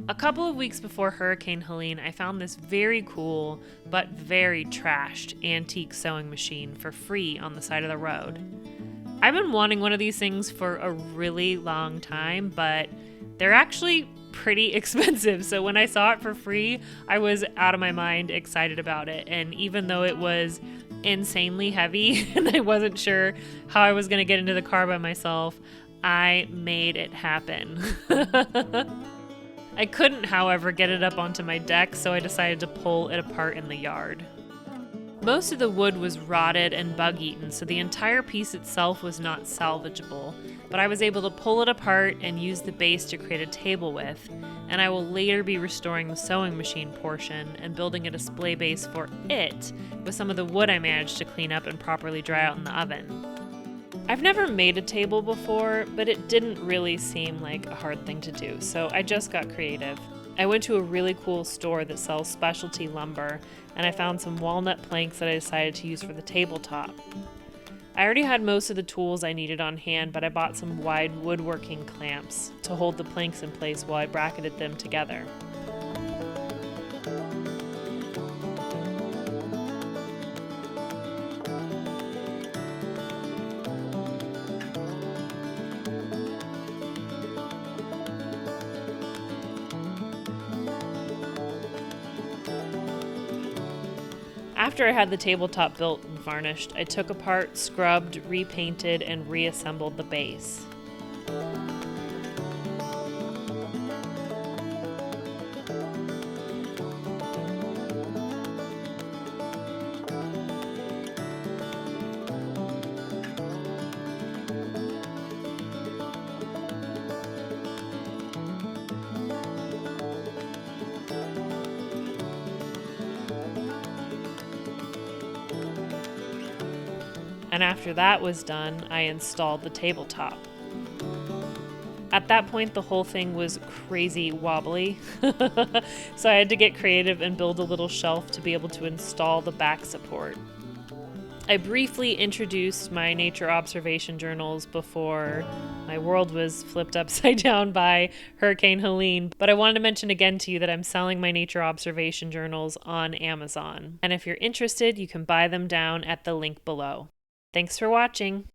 A couple of weeks before Hurricane Helene, I found this very cool but very trashed antique sewing machine for free on the side of the road. I've been wanting one of these things for a really long time, but they're actually pretty expensive. So when I saw it for free, I was out of my mind excited about it. And even though it was insanely heavy and I wasn't sure how I was going to get into the car by myself, I made it happen. I couldn't, however, get it up onto my deck, so I decided to pull it apart in the yard. Most of the wood was rotted and bug-eaten, so the entire piece itself was not salvageable, but I was able to pull it apart and use the base to create a table with, and I will later be restoring the sewing machine portion and building a display base for it with some of the wood I managed to clean up and properly dry out in the oven. I've never made a table before, but it didn't really seem like a hard thing to do, so I just got creative. I went to a really cool store that sells specialty lumber, and I found some walnut planks that I decided to use for the tabletop. I already had most of the tools I needed on hand, but I bought some wide woodworking clamps to hold the planks in place while I bracketed them together. After I had the tabletop built and varnished, I took apart, scrubbed, repainted, and reassembled the base. And after that was done, I installed the tabletop. At that point, the whole thing was crazy wobbly, so I had to get creative and build a little shelf to be able to install the back support. I briefly introduced my nature observation journals before my world was flipped upside down by Hurricane Helene, but I wanted to mention again to you that I'm selling my nature observation journals on Amazon. And if you're interested, you can buy them down at the link below. Thanks for watching.